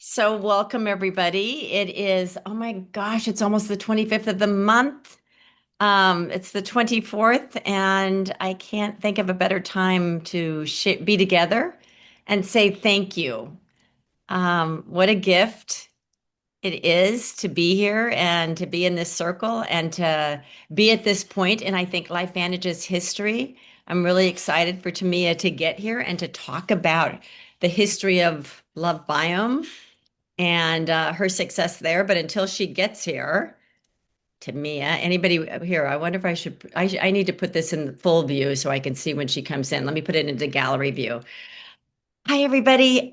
So welcome everybody. It is, oh my gosh, it's almost the 25th of the month. It's the 24th, and I can't think of a better time to be together and say thank you. What a gift it is to be here and to be in this circle and to be at this point in, I think, LifeVantage's history. I'm really excited for Tamia to get here and to talk about the history of Love Biome and her success there. But until she gets here, to Mia, anybody here, I wonder if I need to put this in the full view so I can see when she comes in. Let me put it into gallery view. Hi, everybody.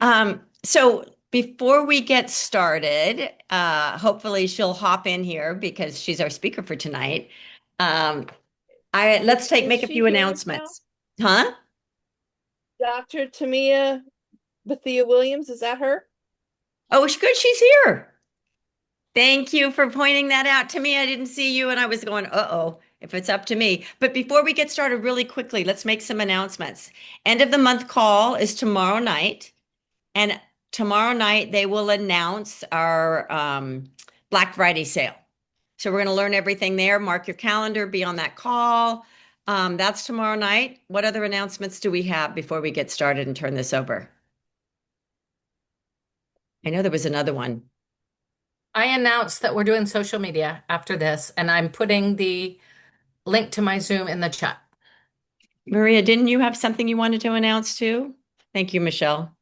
So before we get started, hopefully she'll hop in here because she's our speaker for tonight. Um, Is make a she few here now? announcements. Huh? Dr. Tamia Bethea-Williams, is that her? Oh, good, she's here. Thank you for pointing that out to me. I didn't see you and I was going, uh-oh, if it's up to me. But before we get started really quickly, let's make some announcements. End of the month call is tomorrow night. And tomorrow night they will announce our Black Friday sale. So we're going to learn everything there. Mark your calendar, be on that call. That's tomorrow night. What other announcements do we have before we get started and turn this over? I know there was another one. I announced that we're doing social media after this, and I'm putting the link to my Zoom in the chat. Maria, didn't you have something you wanted to announce too? Thank you, Michelle.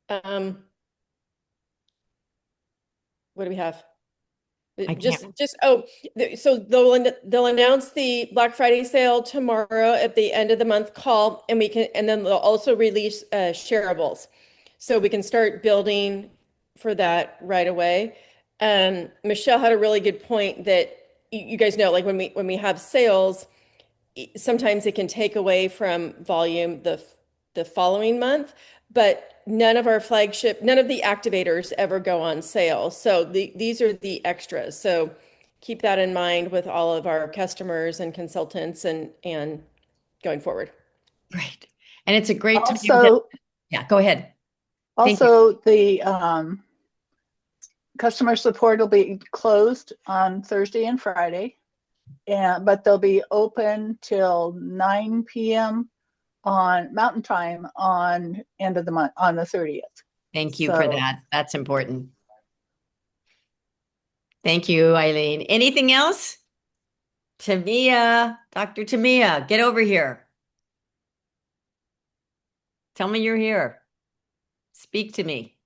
Um, what do we have? I can't. So they'll announce the Black Friday sale tomorrow at the end of the month call, and then they'll also release shareables, so we can start building for that right away. Michelle had a really good point that you guys know, like when we have sales, sometimes it can take away from volume the following month, but none of the activators ever go on sale. So these are the extras. So keep that in mind with all of our customers and consultants and going forward. Great. And it's a great time Also, yeah, go ahead. Thank you. also the customer support will be closed on Thursday and Friday, but they'll be open till 9 p.m. on Mountain Time on end of the month on the 30th. Thank you for So that. That's important. Thank you, Eileen. Anything else? Tamia, Dr. Tamia, get over here. Tell me you're here. Speak to me.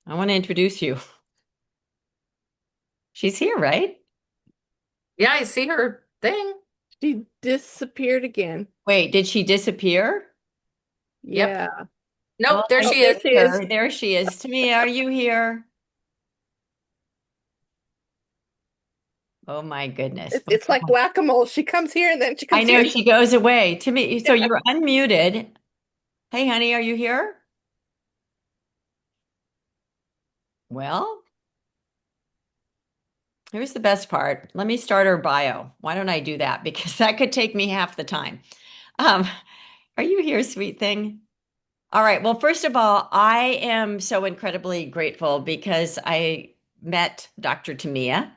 I want to introduce you. She's here, right? Yeah, I see her thing. She disappeared again. Wait, did she disappear? Yep. Yeah. Nope, Oh, there I she There is. she see is. her. There she is. Tamia, are you here? Oh my goodness. It's like whack-a-mole. She comes here and then she I comes know here. she goes away. Tamia, so you're unmuted. Hey, honey, are you here? Well, here's the best part. Let me start her bio. Why don't I do that? Because that could take me half the time. Um, are you here, sweet thing? All right. Well, first of all, I am so incredibly grateful because I met Dr. Tamia,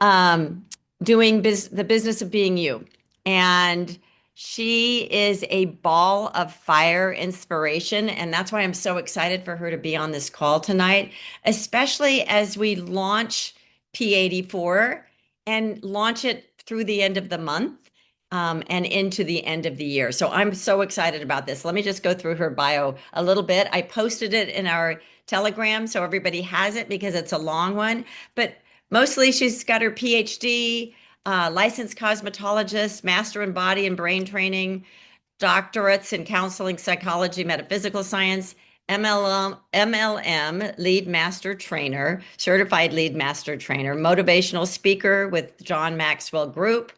um, doing the business of being you. And she is a ball of fire inspiration. And that's why I'm so excited for her to be on this call tonight, especially as we launch P84 and launch it through the end of the month. And into the end of the year. So I'm so excited about this. Let me just go through her bio a little bit. I posted it in our Telegram so everybody has it because it's a long one. But mostly, she's got her PhD, licensed cosmetologist, master in body and brain training, doctorates in counseling, psychology, metaphysical science, MLM, lead master trainer, certified lead master trainer, motivational speaker with John Maxwell Group,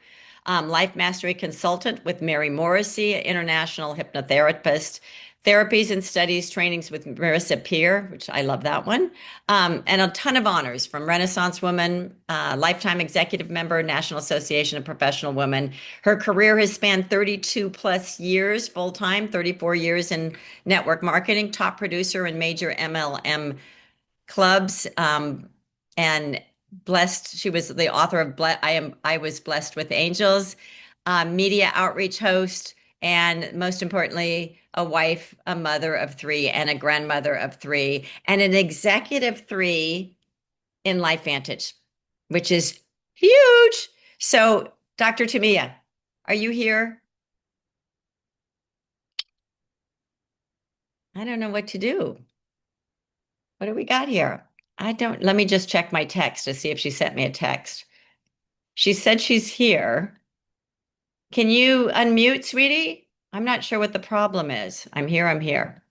life mastery consultant with Mary Morrissey, international hypnotherapist, therapies and studies trainings with Marissa Peer, which I love that one, and a ton of honors from Renaissance Woman, lifetime executive member, National Association of Professional Women. Her career has spanned 32 plus years full time, 34 years in network marketing, top producer in major MLM clubs, and blessed. She was the author of I was blessed with angels, media outreach host, and most importantly, a wife, a mother of three, and a grandmother of three, and an executive three in LifeVantage, which is huge. So, Dr. Tamia, are you here? I don't know what to do. What do we got here? Let me just check my text to see if she sent me a text. She said she's here. Can you unmute, sweetie? I'm not sure what the problem is. I'm here, I'm here.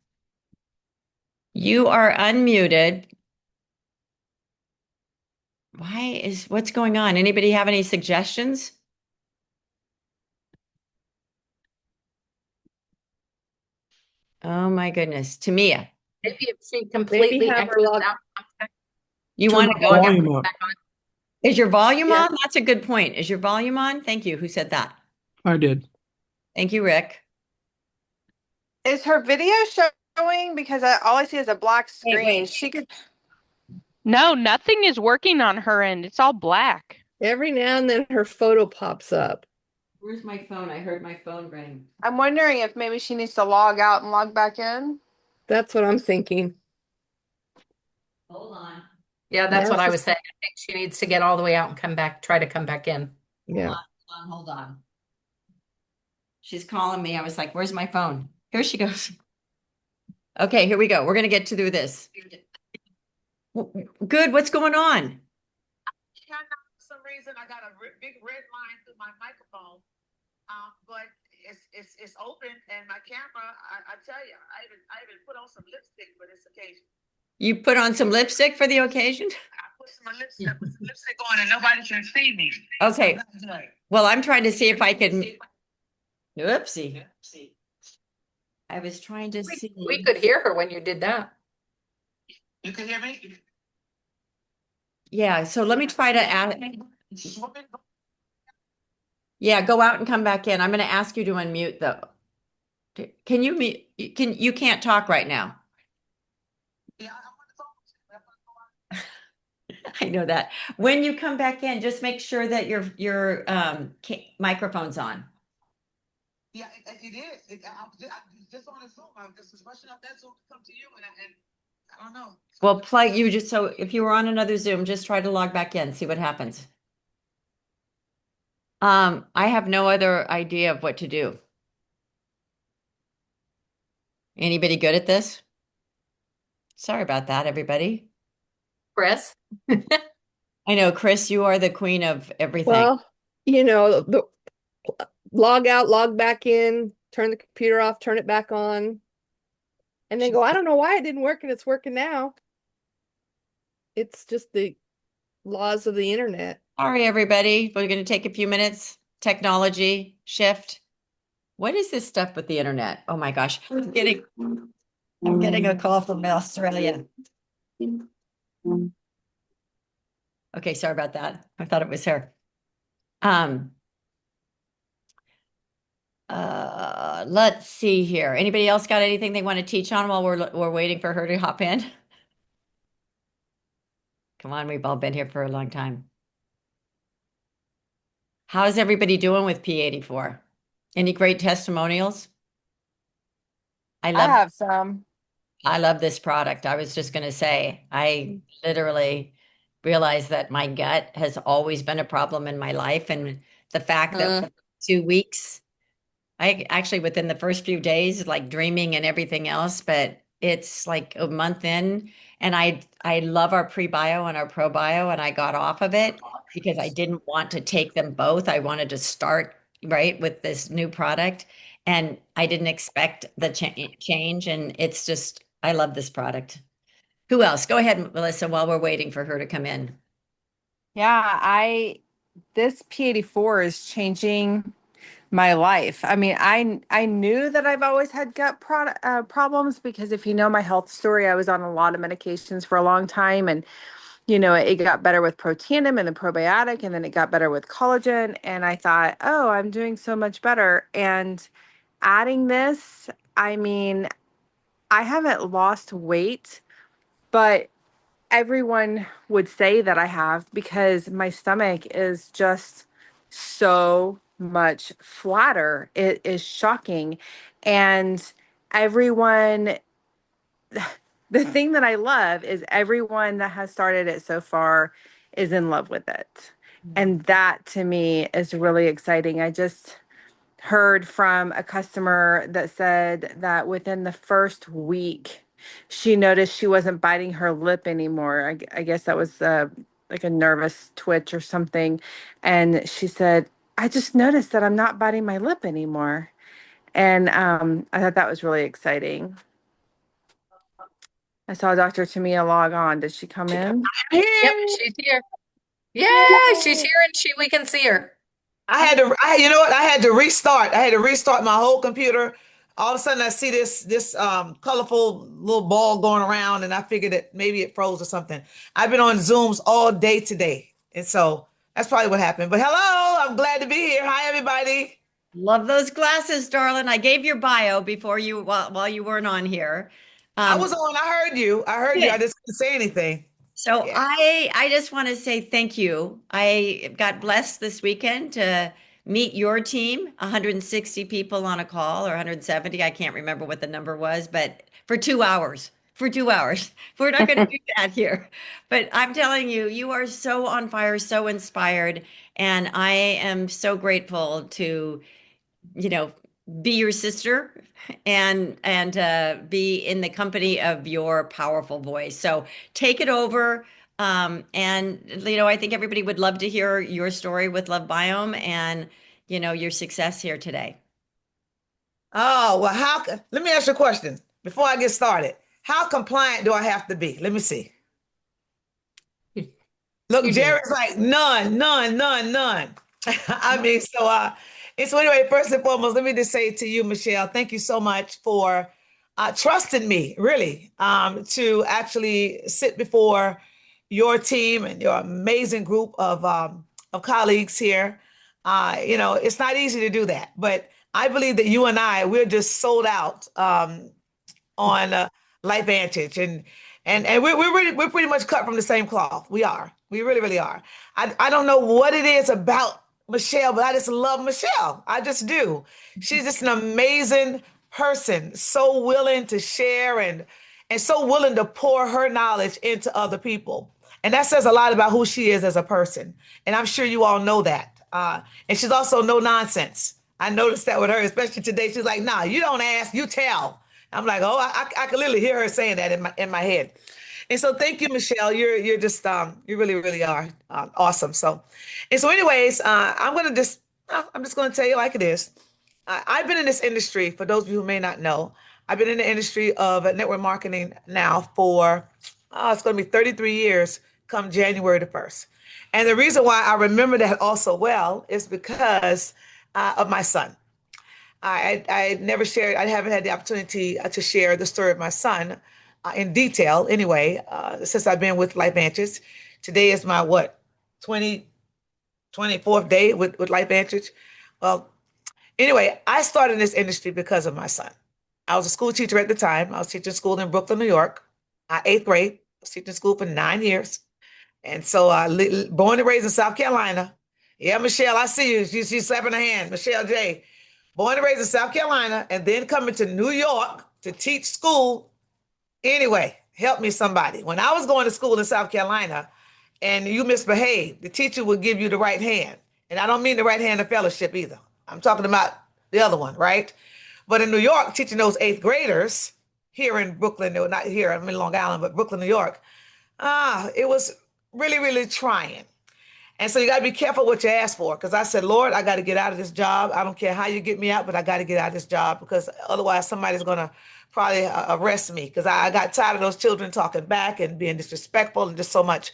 You are unmuted. What's going on? Anybody have any suggestions? Oh my goodness. Tamia, Maybe if she completely have her exits log- out. you Turn want the to go? volume up. Back on. Is your volume Yeah. on? That's a good point. Is your volume on? Thank you. Who said that? I did. Thank you, Rick. Is her video showing? Because all I see is a black screen. wait. She could. No, nothing is working on her end. It's all black. Every now and then her photo pops up. Where's my phone? I heard my phone ring. I'm wondering if maybe she needs to log out and log back in. That's what I'm thinking. Hold on. Yeah, that's Now what I she's- was saying. I think she needs to get all the way out and come back, try to come back in. Yeah. Hold on. She's calling me. I was like, where's my phone? Here she goes. Okay, here we go. We're going to get to do this. Good. What's going on? For some reason I got a big red line through my microphone, but it's open and my camera. I tell you, I even put on some lipstick for this occasion. You put on some lipstick for the occasion? I put some lipstick on and nobody can see me. Okay. So that's good. Well, I'm trying to see if I can. Oopsie. I was trying to see. We could hear her when you did that. You can hear me? Yeah, so let me try to add. Yeah, go out and come back in. I'm going to ask you to unmute though. Can you mute? You can't talk right now. Yeah, I'm on the phone. I know that. When you come back in, just make sure that your microphone's on. Yeah, it is. I just on a Zoom. I was just rushing up that Zoom to come to you, and I don't know. Well, plug you just so if you were on another Zoom, just try to log back in, see what happens. I have no other idea of what to do. Anybody good at this? Sorry about that, everybody. Chris? I know, Chris, you are the queen of everything. Well, the log out, log back in, turn the computer off, turn it back on, and then go, I don't know why it didn't work and it's working now. It's just the laws of the internet. Sorry, everybody. We're going to take a few minutes. Technology shift. What is this stuff with the internet? Oh my gosh. I'm getting a call from Australia. Okay, sorry about that. I thought it was her. Let's see here. Anybody else got anything they want to teach on while we're waiting for her to hop in? Come on, we've all been here for a long time. How's everybody doing with P84? Any great testimonials? I have some. I love this product. I was just going to say, I literally realized that my gut has always been a problem in my life. And the fact that 2 weeks, I actually within the first few days, like dreaming and everything else, but it's like a month in and I love our pre-bio and our pro-bio and I got off of it because I didn't want to take them both. I wanted to start right with this new product and I didn't expect the change. And it's just, I love this product. Who else? Go ahead, Melissa, while we're waiting for her to come in. Yeah, this P84 is changing my life. I mean, I knew that I've always had problems because if you know my health story, I was on a lot of medications for a long time, and it got better with Protandim and the probiotic, and then it got better with collagen, and I thought, oh, I'm doing so much better. And adding this, I mean, I haven't lost weight, but everyone would say that I have because my stomach is just so much flatter. It is shocking. And everyone, the thing that I love is everyone that has started it so far is in love with it. And that to me is really exciting. I just heard from a customer that said that within the first week, she noticed she wasn't biting her lip anymore. I guess that was like a nervous twitch or something. And she said, I just noticed that I'm not biting my lip anymore. And I thought that was really exciting. I saw Dr. Tamia log on. Did she come in? Yep, she's here. Yeah, she's here and we can see her. You know what? I had to restart. I had to restart my whole computer. All of a sudden, I see this colorful little ball going around, and I figured that maybe it froze or something. I've been on Zooms all day today, and so that's probably what happened. But hello, I'm glad to be here. Hi, everybody. Love those glasses, darling. I gave your bio before while you weren't on here. I was on. I heard you. I just couldn't say anything. So Yeah. I just want to say thank you. I got blessed this weekend to meet your team, 160 people on a call or 170. I can't remember what the number was, but for 2 hours. For 2 hours. We're not going to do that here. But I'm telling you, you are so on fire, so inspired, and I am so grateful to be your sister and be in the company of your powerful voice. So take it over. And I think everybody would love to hear your story with Love Biome and your success here today. Oh, well, let me ask you a question before I get started. How compliant do I have to be? Let me see. Look, Jerry's like none, none, none, none. I mean, so anyway, first and foremost, let me just say to you, Michelle, thank you so much for trusting me, really, to actually sit before your team and your amazing group of colleagues here. It's not easy to do that, but I believe that you and we're just sold out on Life Vantage, and we're pretty much cut from the same cloth. We are. We really, really are. I don't know what it is about Michelle, but I just love Michelle. I just do. She's just an amazing person, so willing to share and so willing to pour her knowledge into other people. And that says a lot about who she is as a person. And I'm sure you all know that. And she's also no nonsense. I noticed that with her, especially today. She's like, nah, you don't ask, you tell. I'm like, oh, I can literally hear her saying that in my head. And so thank you, Michelle. You're just you really, really are awesome. So anyways, I'm just gonna tell you like it is. I've been in this industry, for those of you who may not know, I've been in the industry of network marketing now for it's gonna be 33 years come January the 1st. And the reason why I remember that also well is because of my son. I never shared, I haven't had the opportunity to share the story of my son in detail anyway, since I've been with Life Vantage. Today is my 24th day with Life Vantage. Well, anyway, I started in this industry because of my son. I was a school teacher at the time. I was teaching school in Brooklyn, New York, 8th grade. I was teaching school for 9 years. And so born and raised in South Carolina. Yeah, Michelle, I see you. She's slapping her hand. Michelle J. Born and raised in South Carolina, and then coming to New York to teach school. Anyway, help me somebody. When I was going to school in South Carolina and you misbehaved, the teacher would give you the right hand. And I don't mean the right hand of fellowship either. I'm talking about the other one, right? But in New York, teaching those 8th graders here in Brooklyn, no, not here, I'm in Long Island, but Brooklyn, New York, it was really, really trying. And so you got to be careful what you ask for. Because I said, Lord, I got to get out of this job. I don't care how you get me out, but I got to get out of this job because otherwise somebody's going to probably arrest me. Because I got tired of those children talking back and being disrespectful and just so much.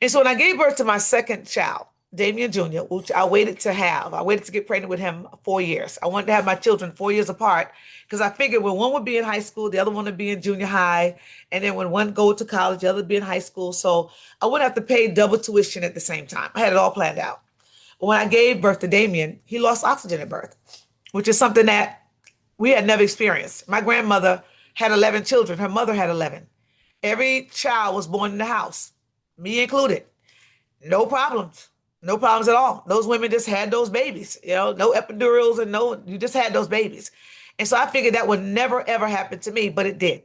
And so when I gave birth to my second child, Damien Jr., which I waited to have. I waited to get pregnant with him 4 years. I wanted to have my children 4 years apart because I figured when one would be in high school, the other one would be in junior high. And then when one go to college, the other would be in high school. So I wouldn't have to pay double tuition at the same time. I had it all planned out. But when I gave birth to Damien, he lost oxygen at birth, which is something that we had never experienced. My grandmother had 11 children. Her mother had 11. Every child was born in the house, me included. No problems. No problems at all. Those women just had those babies, no epidurals and you just had those babies. And so I figured that would never, ever happen to me, but it did.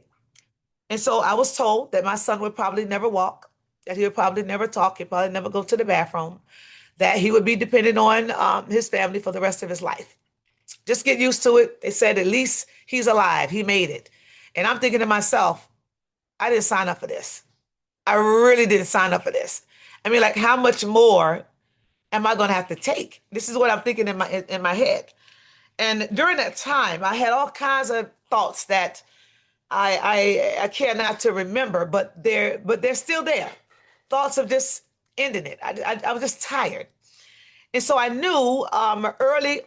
And so I was told that my son would probably never walk, that he would probably never talk, he'd probably never go to the bathroom, that he would be dependent on his family for the rest of his life. Just get used to it. They said, at least he's alive. He made it. And I'm thinking to myself, I didn't sign up for this. I really didn't sign up for this. I mean, like, how much more am I going to have to take? This is what I'm thinking in my head. And during that time, I had all kinds of thoughts that I care not to remember, but they're still there. Thoughts of just ending it. I was just tired. And so I knew early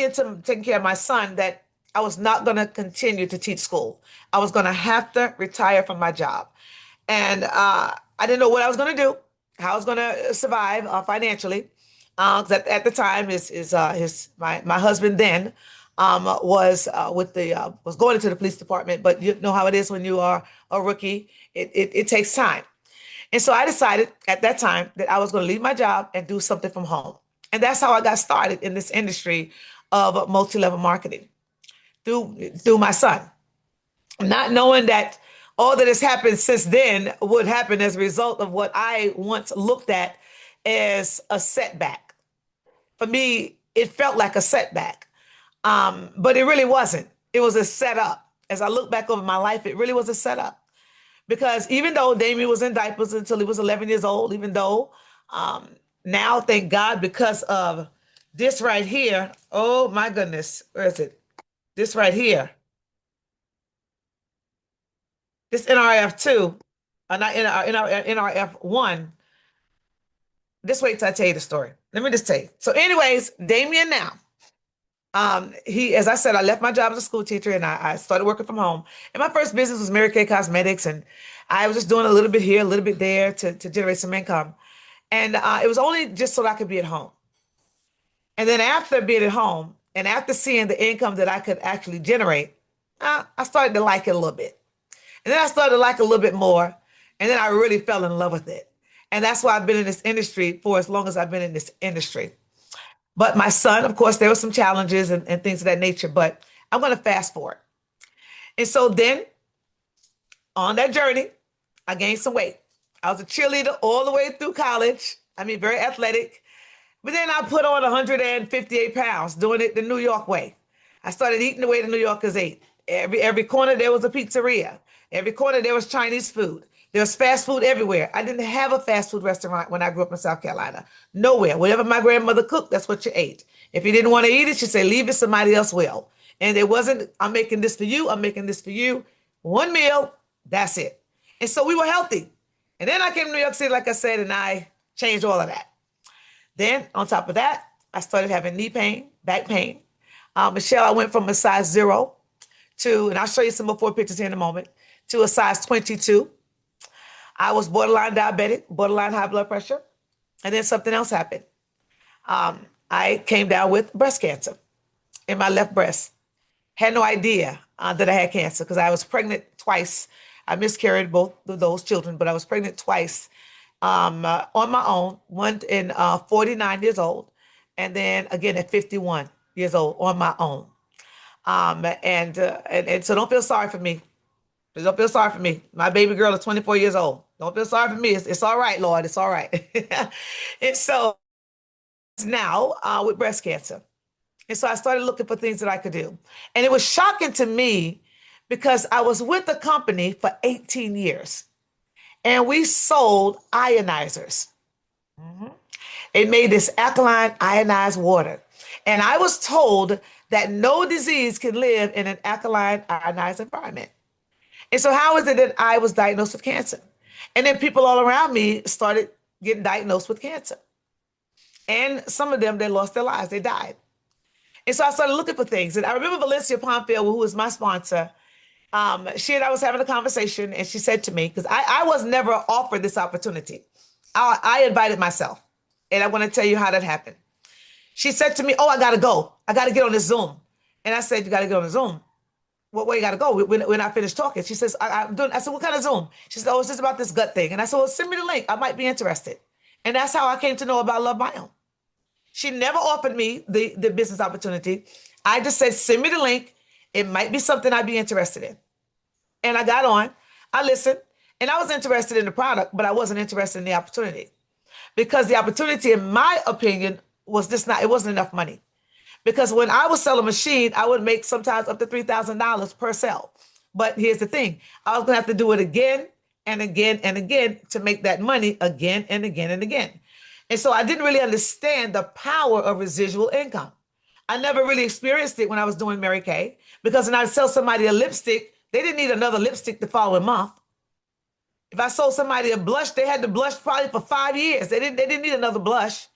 into taking care of my son, that I was not going to continue to teach school. I was going to have to retire from my job. And I didn't know what I was going to do, how I was going to survive financially. 'Cause at the time, my husband then was going into the police department. But you know how it is when you are a rookie; it takes time. And so I decided at that time that I was going to leave my job and do something from home. And that's how I got started in this industry of multi-level marketing through my son, not knowing that all that has happened since then would happen as a result of what I once looked at as a setback. For me, it felt like a setback, but it really wasn't. It was a setup. As I look back over my life, it really was a setup. Because even though Damien was in diapers until he was 11 years old, even though now, thank God, because of this right here, oh my goodness, where is it? This right here. This NRF2, not NRF1. Just wait till I tell you the story. Let me just tell you. So anyways, Damien now, as I said, I left my job as a school teacher and I started working from home. And my first business was Mary Kay Cosmetics. And I was just doing a little bit here, a little bit there to generate some income. And it was only just so that I could be at home. And then after being at home and after seeing the income that I could actually generate, I started to like it a little bit. And then I started to like it a little bit more. And then I really fell in love with it. And that's why I've been in this industry for as long as I've been in this industry. But my son, of course, there were some challenges and things of that nature, but I'm going to fast forward. And so then on that journey, I gained some weight. I was a cheerleader all the way through college. I mean, very athletic. But then I put on 158 pounds, doing it the New York way. I started eating the way the New Yorkers ate. Every corner there was a pizzeria. Every corner there was Chinese food. There was fast food everywhere. I didn't have a fast food restaurant when I grew up in South Carolina. Nowhere. Whatever my grandmother cooked, that's what you ate. If you didn't want to eat it, she'd say, leave it, somebody else will. And it wasn't, I'm making this for you, I'm making this for you. One meal, that's it. And so we were healthy. And then I came to New York City, like I said, and I changed all of that. Then on top of that, I started having knee pain, back pain. Michelle, I went from a size 0 to, and I'll show you some before pictures here in a moment, to a size 22. I was borderline diabetic, borderline high blood pressure. And then something else happened. I came down with breast cancer in my left breast. Had no idea that I had cancer because I was pregnant twice. I miscarried both of those children, but I was pregnant twice on my own, one in 49 years old, and then again at 51 years old on my own. And so don't feel sorry for me. Please don't feel sorry for me. My baby girl is 24 years old. Don't feel sorry for me. It's all right, Lord. It's all right. And so now with breast cancer. And so I started looking for things that I could do. And it was shocking to me because I was with the company for 18 years. And we sold ionizers. It made this alkaline ionized water. And I was told that no disease can live in an alkaline ionized environment. And so how is it that I was diagnosed with cancer? And then people all around me started getting diagnosed with cancer. And some of them, they lost their lives, they died. And so I started looking for things. And I remember Valencia Pompeo, who was my sponsor, she and I was having a conversation, and she said to me, because I was never offered this opportunity. I invited myself. And I want to tell you how that happened. She said to me, oh, I got to go. I got to get on this Zoom. And I said, you got to get on the Zoom? Well, where you got to go? We're not finished talking. She says, I'm doing. I said, what kind of Zoom? She said, oh, it's just about this gut thing. And I said, well, send me the link. I might be interested. And that's how I came to know about Love Biome. She never offered me the business opportunity. I just said, send me the link. It might be something I'd be interested in. And I got on, I listened, and I was interested in the product, but I wasn't interested in the opportunity. Because the opportunity, in my opinion, was just not, it wasn't enough money. Because when I would sell a machine, I would make sometimes up to $3,000 per sale. But here's the thing, I was gonna have to do it again and again and again to make that money again and again and again. And so I didn't really understand the power of residual income. I never really experienced it when I was doing Mary Kay, because when I sell somebody a lipstick, they didn't need another lipstick the following month. If I sold somebody a blush, they had to blush probably for 5 years. They didn't need another blush.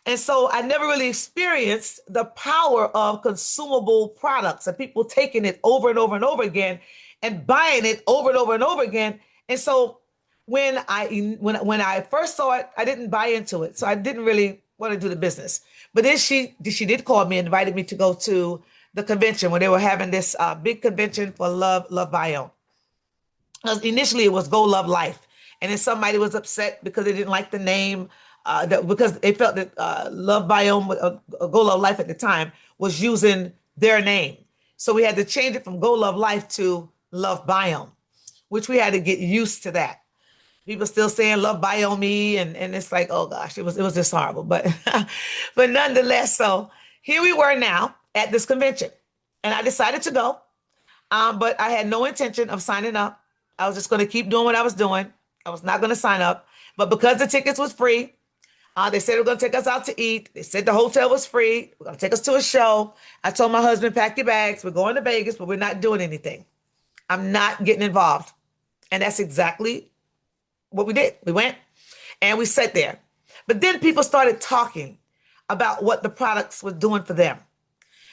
And so I never really experienced the power of consumable products and people taking it over and over and over again and buying it over and over and over again. And so when I first saw it, I didn't buy into it. So I didn't really want to do the business. But then she did call me and invited me to go to the convention when they were having this big convention for Love Biome. Initially, it was Go Love Life. And then somebody was upset because they didn't like the name, because they felt that Love Biome, Go Love Life at the time, was using their name. So we had to change it from Go Love Life to Love Biome, which we had to get used to that. People still saying Love Biome, and it's like, oh gosh, it was just horrible. But but nonetheless, so here we were now at this convention, and I decided to go, but I had no intention of signing up. I was just going to keep doing what I was doing. I was not going to sign up, but because the tickets was free, they said they were going to take us out to eat. They said the hotel was free. We're going to take us to a show. I told my husband, pack your bags. We're going to Vegas, but we're not doing anything. I'm not getting involved. And that's exactly what we did. We went and we sat there. But then people started talking about what the products were doing for them.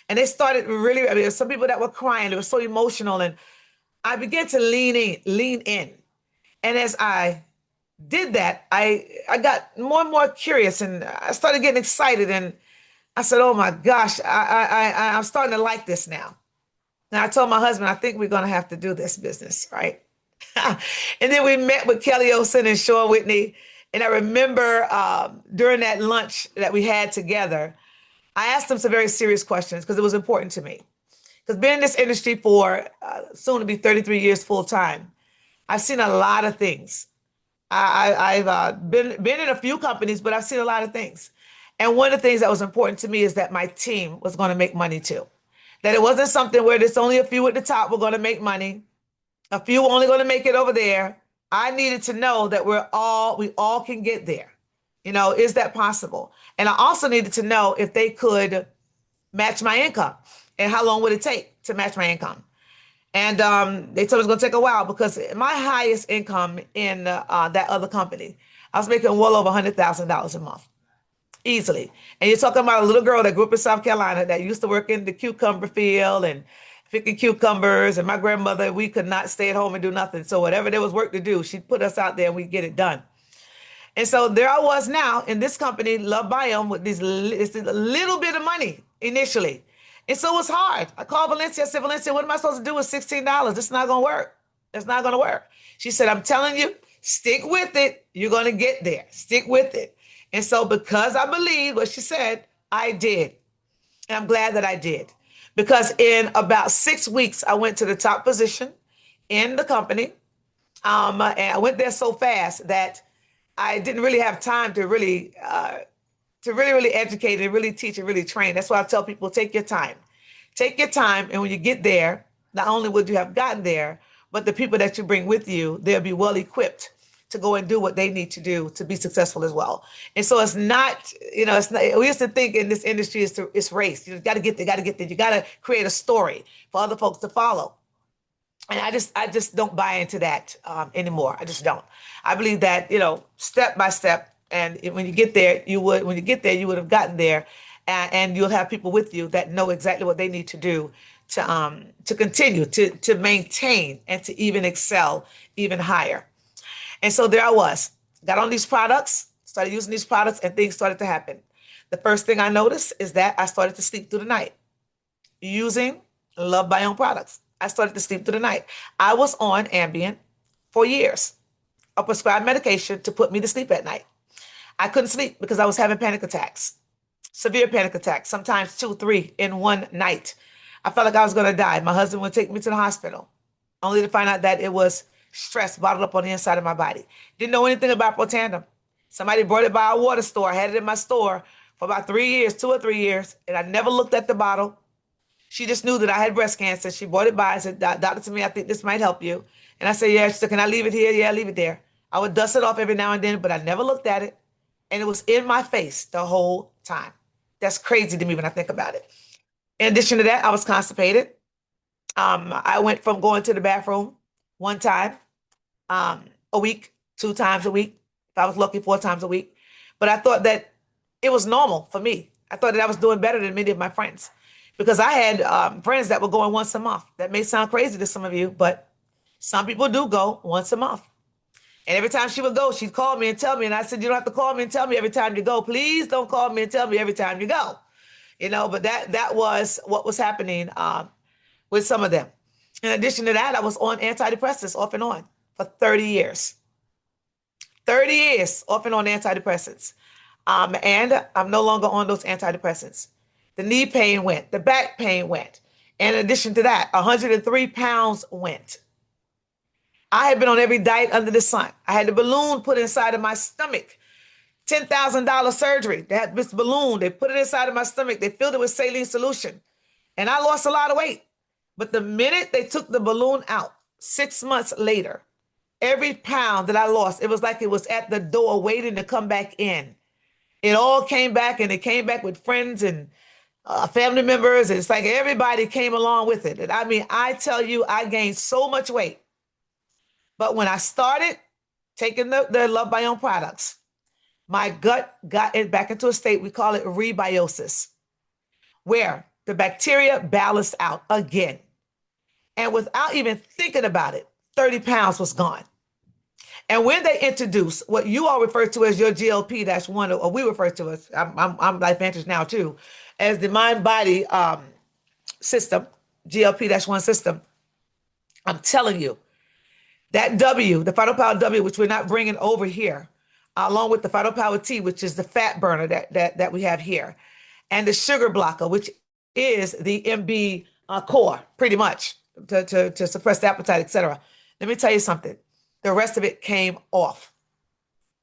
And they started really, there were some people that were crying. They were so emotional. And I began to lean in. And as I did that, I got more and more curious, and I started getting excited. And I said, oh my gosh, I'm starting to like this now. And I told my husband, I think we're going to have to do this business, right? And then we met with Kelly Olsen and Sean Whitney. And I remember during that lunch that we had together, I asked them some very serious questions because it was important to me. Because being in this industry for soon to be 33 years full time, I've seen a lot of things. I've been in a few companies, but I've seen a lot of things. And one of the things that was important to me is that my team was going to make money too. That it wasn't something where there's only a few at the top were going to make money. A few were only going to make it over there. I needed to know that we all can get there. You know, is that possible? And I also needed to know if they could match my income and how long would it take to match my income. And they told me it was going to take a while because my highest income in that other company, I was making well over $100,000 a month, easily. And you're talking about a little girl that grew up in South Carolina that used to work in the cucumber field and picking cucumbers. And my grandmother, we could not stay at home and do nothing. So whatever there was work to do, she'd put us out there and we'd get it done. And so there I was now in this company, Love Biome, with this little bit of money initially. And so it was hard. I called Valencia. I said, Valencia, what am I supposed to do with $16? This is not going to work. It's not going to work. She said, I'm telling you, stick with it. You're going to get there. Stick with it. And so because I believed what she said, I did. And I'm glad that I did. Because in about 6 weeks, I went to the top position in the company. And I went there so fast that I didn't really have time to really educate and really teach and really train. That's why I tell people, take your time. Take your time. And when you get there, not only would you have gotten there, but the people that you bring with you, they'll be well equipped to go and do what they need to do to be successful as well. And so it's not, it's not, we used to think in this industry it's race. You got to get there, got to get there. You got to create a story for other folks to follow. And I just don't buy into that anymore. I just don't. I believe that, step by step, And when you get there, when you get there, you would have gotten there, and you'll have people with you that know exactly what they need to do to continue to maintain and to even excel even higher. And so there I was, got on these products, started using these products, and things started to happen. The first thing I noticed is that I started to sleep through the night using Love Biome products. I started to sleep through the night. I was on Ambien for years, a prescribed medication to put me to sleep at night. I couldn't sleep because I was having panic attacks, severe panic attacks, sometimes two, three in one night. I felt like I was going to die. My husband would take me to the hospital, only to find out that it was stress bottled up on the inside of my body. Didn't know anything about Protandim. Somebody brought it by a water store. I had it in my store for about 3 years, 2 or 3 years, and I never looked at the bottle. She just knew that I had breast cancer. She brought it by and said, Doctor Tamia, I think this might help you. And I said, yeah. She said, can I leave it here? Yeah, leave it there. I would dust it off every now and then, but I never looked at it. And it was in my face the whole time. That's crazy to me when I think about it. In addition to that, I was constipated. I went from going to the bathroom one time a week, 2 times a week. If I was lucky, 4 times a week. But I thought that it was normal for me. I thought that I was doing better than many of my friends because I had friends that were going once a month. That may sound crazy to some of you, but some people do go once a month. And every time she would go, she'd call me and tell me. And I said, you don't have to call me and tell me every time you go. Please don't call me and tell me every time you go. But that was what was happening with some of them. In addition to that, I was on antidepressants off and on for 30 years. 30 years off and on antidepressants. And I'm no longer on those antidepressants. The knee pain went. The back pain went. And in addition to that, 103 pounds went. I had been on every diet under the sun. I had the balloon put inside of my stomach. $10,000 surgery. They had this balloon. They put it inside of my stomach. They filled it with saline solution. And I lost a lot of weight. But the minute they took the balloon out, 6 months later, every pound that I lost, it was like it was at the door waiting to come back in. It all came back, and it came back with friends and family members. And it's like everybody came along with it. And I mean, I tell you, I gained so much weight. But when I started taking the Love Biome products, my gut got it back into a state, we call it rebiosis, where the bacteria balanced out again. And without even thinking about it, 30 pounds was gone. And when they introduced what you all refer to as your GLP-1, or we refer to as, I'm LifeVantage now too, as the mind-body system, GLP-1 system, I'm telling you, that W, the Phytopower W, which we're not bringing over here, along with the Phytopower T, which is the fat burner that we have here, and the sugar blocker, which is the MB core, pretty much, to suppress the appetite, etc. Let me tell you something. The rest of it came off.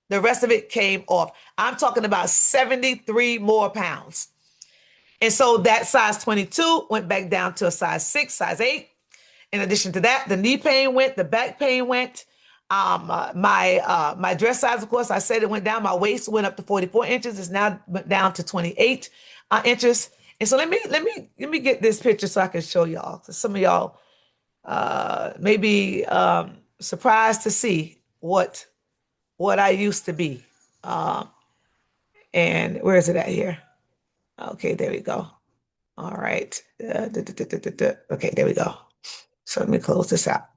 The rest of it came off. I'm talking about 73 more pounds. And so that size 22 went back down to a size 6, size 8. In addition to that, the knee pain went, the back pain went. My dress size, of course, I said it went down. My waist went up to 44 inches. It's now went down to 28 inches. And so let me get this picture so I can show y'all. So some of y'all may be surprised to see what I used to be. And where is it at here? Okay, there we go. All right. Okay, there we go. So let me close this out. All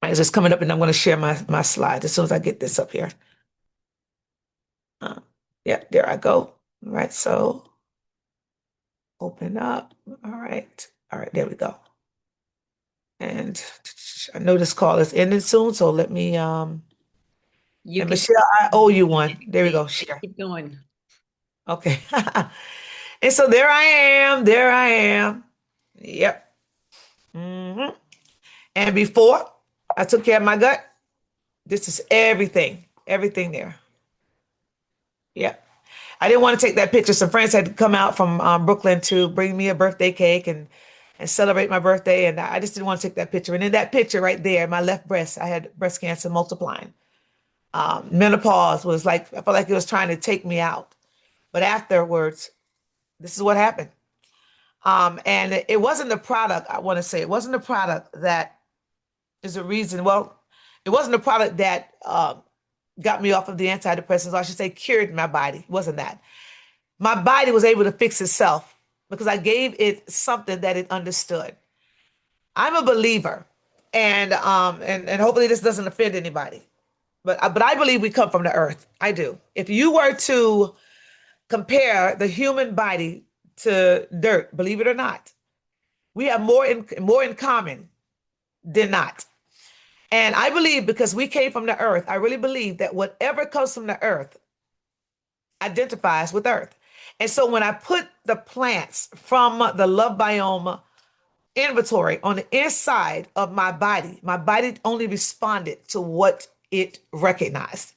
right, it's just coming up, and I'm going to share my slide as soon as I get this up here. Yeah, there I go. All right, so open up. All right, there we go. And I know this call is ending soon, so let me and Michelle, I owe you one. There we go. Share. Keep going. Okay. And so there I am. There I am. Yep. And before I took care of my gut, this is everything there. Yep. I didn't want to take that picture. Some friends had come out from Brooklyn to bring me a birthday cake and celebrate my birthday. And I just didn't want to take that picture. And in that picture right there, my left breast, I had breast cancer multiplying. Menopause was like, I felt like it was trying to take me out. But afterwards, this is what happened. And it wasn't the product, I want to say, it wasn't the product that is the reason. Well, it wasn't the product that got me off of the antidepressants, or I should say cured my body. It wasn't that. My body was able to fix itself because I gave it something that it understood. I'm a believer, and hopefully this doesn't offend anybody, but I believe we come from the earth. I do. If you were to compare the human body to dirt, believe it or not, we have more in common than not. And I believe because we came from the earth, I really believe that whatever comes from the earth identifies with earth. And so when I put the plants from the Love Biome inventory on the inside of my body only responded to what it recognized.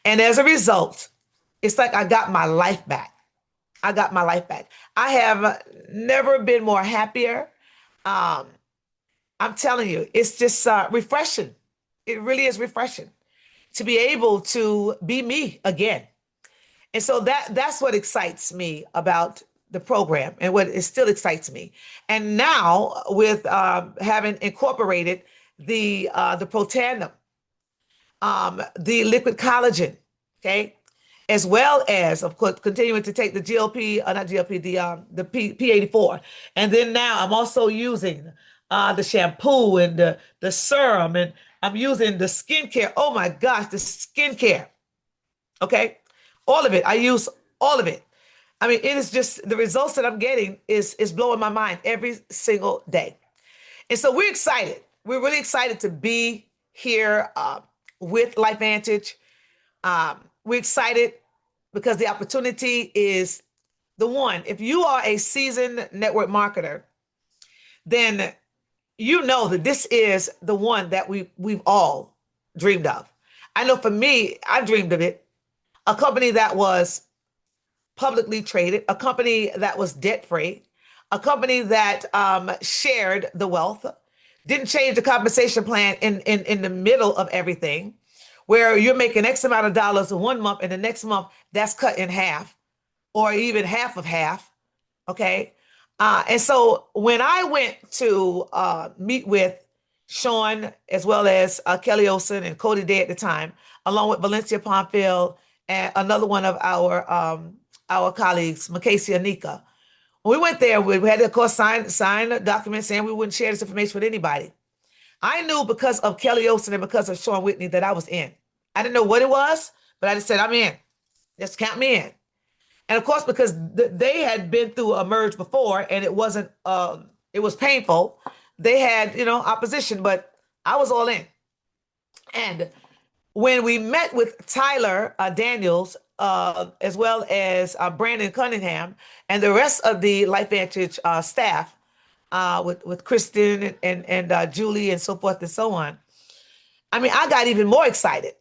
And as a result, it's like I got my life back. I got my life back. I have never been more happier. Um, I'm telling you, it's just refreshing. It really is refreshing to be able to be me again. And so that's what excites me about the program and what it still excites me. And now with having incorporated the Protandim, the liquid collagen, okay, as well as of course continuing to take the GLP, not GLP, the P84, and then now I'm also using the shampoo and the serum, and I'm using the skincare. Oh my gosh, the skincare, okay, all of it. I use all of it. I mean, it is just the results that I'm getting is blowing my mind every single day. And so we're excited. We're really excited to be here with LifeVantage. We're excited because the opportunity is the one. If you are a seasoned network marketer, then you know that this is the one that we've all dreamed of. I know for me, I dreamed of it. A company that was publicly traded, a company that was debt-free, a company that shared the wealth, didn't change the compensation plan in the middle of everything, where you're making X amount of dollars in one month and the next month that's cut in half or even half of half. Okay. And so when I went to meet with Sean as well as Kelly Olson and Cody Day at the time, along with Valencia Pomfil and another one of our colleagues, Makasi Anika. When we went there, we had to, of course, sign a document saying we wouldn't share this information with anybody. I knew because of Kelly Olson and because of Sean Whitney that I was in. I didn't know what it was, but I just said, I'm in. Just count me in. And of course, because they had been through a merge before and it wasn't, it was painful. They had, opposition, but I was all in. And when we met with Tyler Daniels, as well as Brandon Cunningham and the rest of the LifeVantage staff, with Kristen and Julie and so forth and so on, I mean, I got even more excited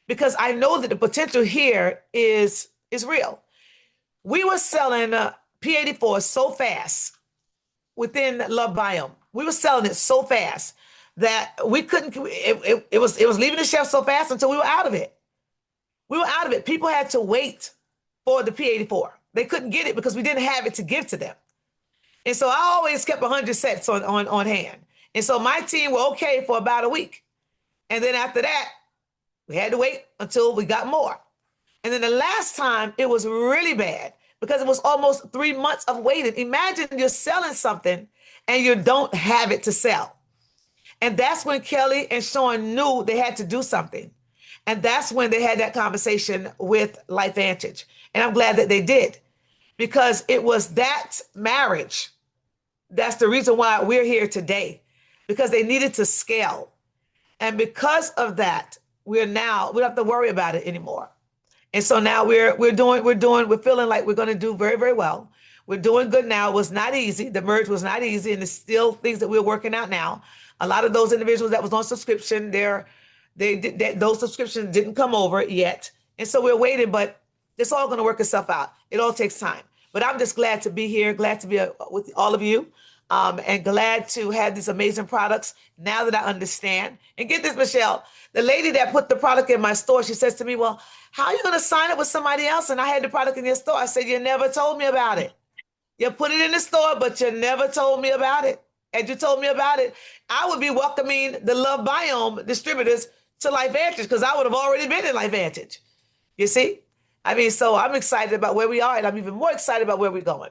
because I know that the potential here is real. We were selling P84 so fast within Love Biome. We were selling it so fast that we couldn't. It was leaving the shelf so fast until we were out of it. We were out of it. People had to wait for the P84. They couldn't get it because we didn't have it to give to them. And so I always kept 100 sets on hand. And so my team were okay for about a week. And then after that, we had to wait until we got more. And then the last time it was really bad because it was almost 3 months of waiting. Imagine you're selling something and you don't have it to sell. And that's when Kelly and Sean knew they had to do something. And that's when they had that conversation with LifeVantage. And I'm glad that they did because it was that marriage. That's the reason why we're here today, because they needed to scale. And because of that, we don't have to worry about it anymore. And so now we're feeling like we're going to do very, very well. We're doing good now. It was not easy. The merge was not easy. And there's still things that we're working out now. A lot of those individuals that was on subscription, those subscriptions didn't come over yet. And so we're waiting, but it's all going to work itself out. It all takes time. But I'm just glad to be here, glad to be with all of you, and glad to have these amazing products now that I understand. And get this, Michelle, the lady that put the product in my store, she says to me, well, how are you going to sign up with somebody else? And I had the product in your store. I said, you never told me about it. You put it in the store, but you never told me about it. Had you told me about it, I would be welcoming the Love Biome distributors to LifeVantage because I would have already been in LifeVantage. You see? I mean, so I'm excited about where we are, and I'm even more excited about where we're going.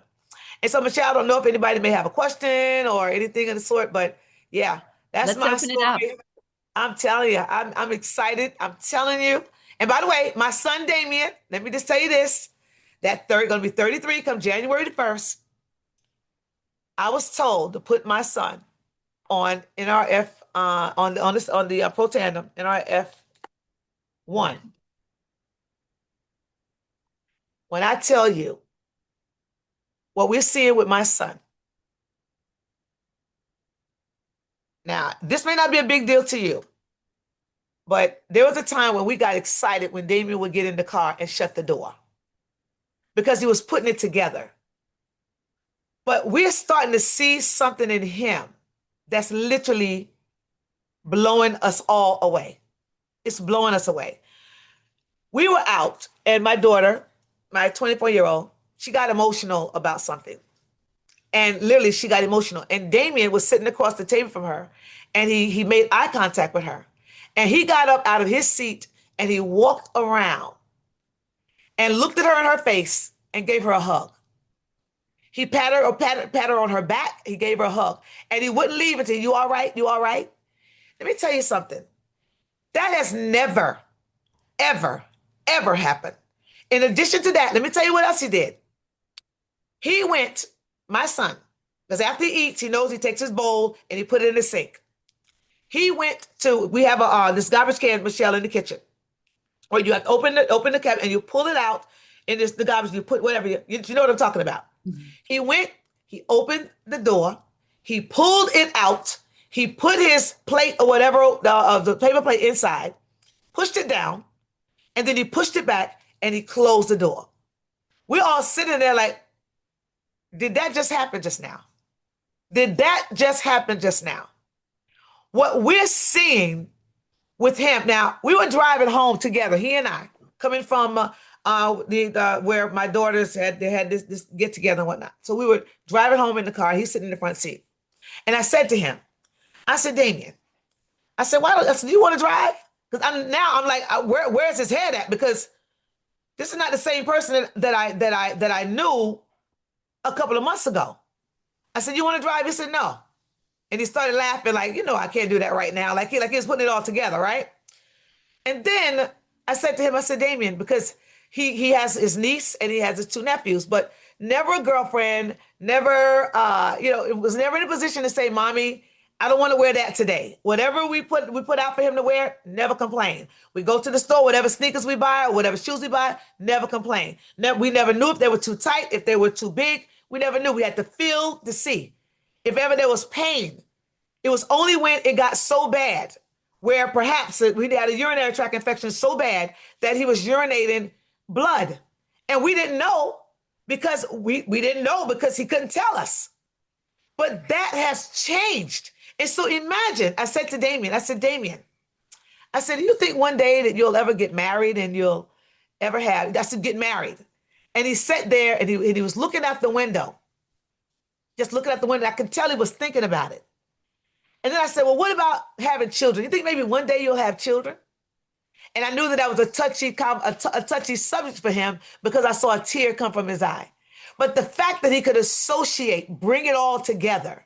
And so, Michelle, I don't know if anybody may have a question or anything of the sort, but yeah, that's Let's my open it up. story. I'm telling you, I'm excited. I'm telling you. And by the way, my son Damien, let me just tell you this: that gonna be 33 come January the 1st. I was told to put my son on NRF on the Pro Tandem NRF1. When I tell you what we're seeing with my son, now this may not be a big deal to you, but there was a time when we got excited when Damien would get in the car and shut the door because he was putting it together. But we're starting to see something in him that's literally blowing us all away. It's blowing us away. We were out, and my daughter, my 24-year-old, she got emotional about something. And literally, she got emotional. And Damien was sitting across the table from her, and he made eye contact with her. And he got up out of his seat, and he walked around and looked at her in her face and gave her a hug. He patted her on her back. He gave her a hug. And he wouldn't leave until, you all right? You all right? Let me tell you something. That has never, ever, ever happened. In addition to that, let me tell you what else he did. He went, my son, because after he eats, he knows he takes his bowl and he put it in the sink. He went to, we have this garbage can, Michelle, in the kitchen, where you have to open the cabinet and you pull it out in the garbage, you put whatever, you know what I'm talking about. Mm-hmm. He went, he opened the door, he pulled it out, he put his plate or whatever, the paper plate inside, pushed it down, and then he pushed it back and he closed the door. We're all sitting there like, did that just happen just now? Did that just happen just now? What we're seeing with him now, we were driving home together, he and I, coming from where my daughters had this get together and whatnot. So we were driving home in the car. He's sitting in the front seat, and I said to him, I said, Damien, I said, do you want to drive? Because I'm like, where's his head at? Because this is not the same person that I knew a couple of months ago. I said, you want to drive? He said, no. And he started laughing like, I can't do that right now. Like he was putting it all together, right? And then I said to him, I said, Damien, because he has his niece and he has his two nephews, but never a girlfriend, never, it was never in a position to say, Mommy, I don't want to wear that today. Whatever we put out for him to wear, never complain. We go to the store, whatever sneakers we buy or whatever shoes we buy, never complain. We never knew if they were too tight, if they were too big. We never knew. We had to feel to see. If ever there was pain, it was only when it got so bad, where perhaps we had a urinary tract infection so bad that he was urinating blood. And we didn't know because we didn't know because he couldn't tell us. But that has changed. And so imagine, I said to Damien, I said, do you think one day that you'll ever get married and you'll ever have, I said, get married. And he sat there and he was looking out the window, just looking out the window. I could tell he was thinking about it. And then I said, well, what about having children? You think maybe one day you'll have children? And I knew that was a touchy subject for him because I saw a tear come from his eye. But the fact that he could bring it all together,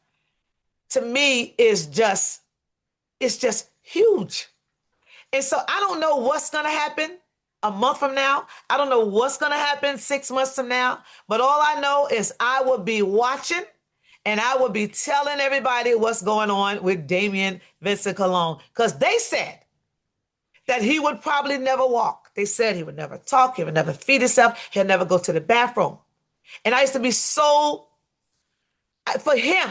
to me it's just huge. And so I don't know what's going to happen a month from now. I don't know what's going to happen 6 months from now. But all I know is I will be watching and I will be telling everybody what's going on with Damien Vincent Colon. Because they said that he would probably never walk. They said he would never talk. He would never feed himself. He'll never go to the bathroom. And I used to be so, for him,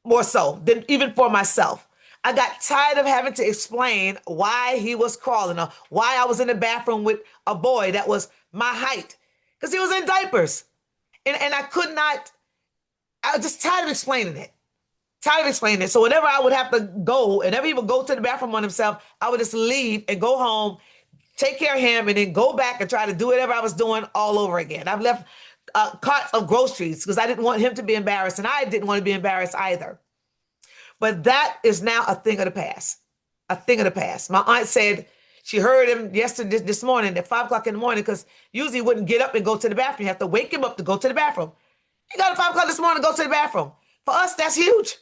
more so than even for myself. I got tired of having to explain why he was crawling or why I was in the bathroom with a boy that was my height. Because he was in diapers. And I could not, I was just tired of explaining it. So whenever I would have to go, and never even go to the bathroom on himself, I would just leave and go home, take care of him, and then go back and try to do whatever I was doing all over again. I've left carts of groceries because I didn't want him to be embarrassed, and I didn't want to be embarrassed either. But that is now a thing of the past. a thing of the past. My aunt said she heard him yesterday, this morning at 5 o'clock in the morning, because usually he wouldn't get up and go to the bathroom. You have to wake him up to go to the bathroom. He got up 5 o'clock this morning to go to the bathroom. For us, that's huge.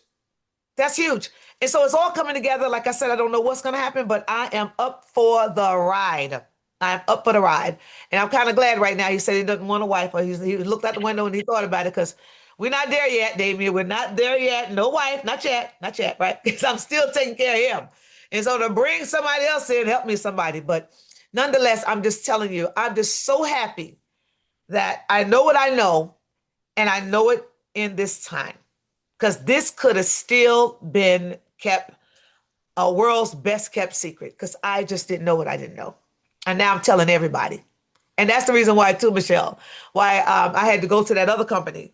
That's huge. And so it's all coming together. Like I said, I don't know what's going to happen, but I am up for the ride. I'm up for the ride. And I'm kind of glad right now. He said he doesn't want a wife, or he looked out the window and he thought about it, because we're not there yet, Damien. We're not there yet. No wife, not yet, right? Because I'm still taking care of him. And so to bring somebody else in, help me somebody. But nonetheless, I'm just telling you, I'm just so happy that I know what I know, and I know it in this time. Because this could have still been kept a world's best kept secret, because I just didn't know what I didn't know. And now I'm telling everybody. And that's the reason why, too, Michelle, why I had to go to that other company.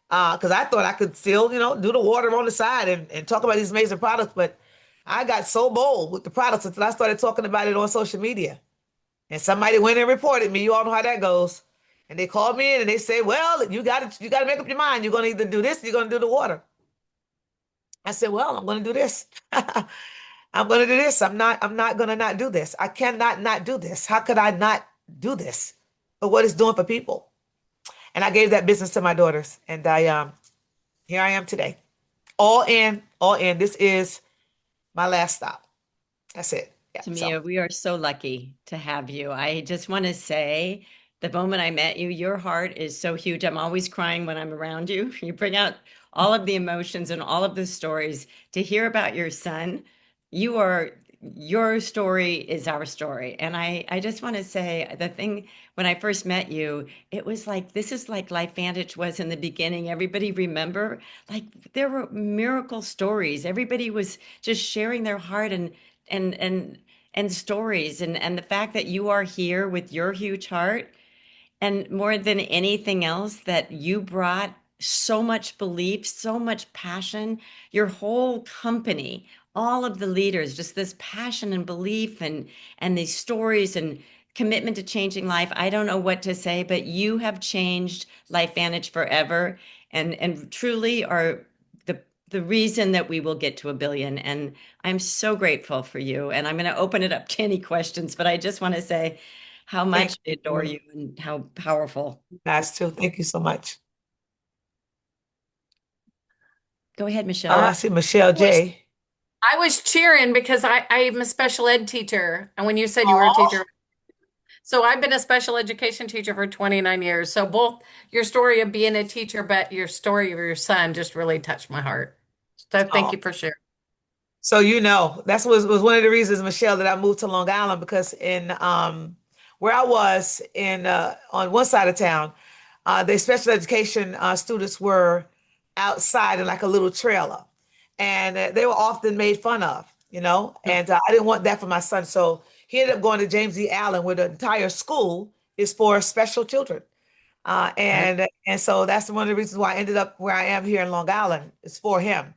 Because I thought I could still, do the water on the side and talk about these amazing products. But I got so bold with the products until I started talking about it on social media. And somebody went and reported me. You all know how that goes. And they called me in and they said, well, you got to make up your mind. You're going to either do this or you're going to do the water. I said, well, I'm going to do this. I'm going to do this. I'm not going to not do this. I cannot not do this. How could I not do this for what it's doing for people? And I gave that business to my daughters. And here I am today. All in, all in. This is my last stop. That's it. Yeah, Tamia, we are so lucky to have you. I just want to say, the moment I met you, your heart is so huge. I'm always crying when I'm around you. You bring out all of the emotions and all of the stories. To hear about your son, your story is our story. And I just want to say, the thing, when I first met you, it was like, this is like LifeVantage was in the beginning. Everybody remember, like, there were miracle stories. Everybody was just sharing their heart and stories, and the fact that you are here with your huge heart, and more than anything else, that you brought so much belief, so much passion, your whole company, all of the leaders, just this passion and belief and these stories and commitment to changing life. I don't know what to say, but you have changed LifeVantage forever, and truly are the reason that we will get to 1 billion. And I'm so grateful for you. And I'm going to open it up to any questions, but I just want to say how much I adore you and how powerful. Guys, too. Thank you so much. Go ahead, Oh, Michelle. I see Michelle J. I was cheering because I'm a special ed teacher. And when you said you were a teacher, so I've been a special education teacher for 29 years. So both your story of being a teacher, but your story of your son just really touched my heart. So thank you for sharing. So that was one of the reasons, Michelle, that I moved to Long Island, because in where I was in on one side of town, the special education students were outside in like a little trailer, and they were often made fun of, and I didn't want that for my son. So he ended up going to James E. Allen, where the entire school is for special children. And so that's one of the reasons why I ended up where I am here in Long Island. It's for him.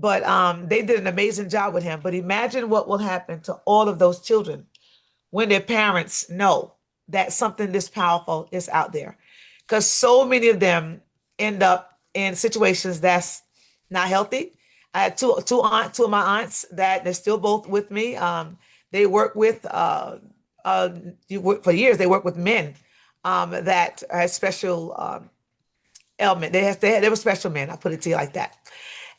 But they did an amazing job with him. But imagine what will happen to all of those children when their parents know that something this powerful is out there. Because so many of them end up in situations that's not healthy. I had two of my aunts that they're still both with me. They work with, for years, they work with men that had special ailment. They were special men. I put it to you like that.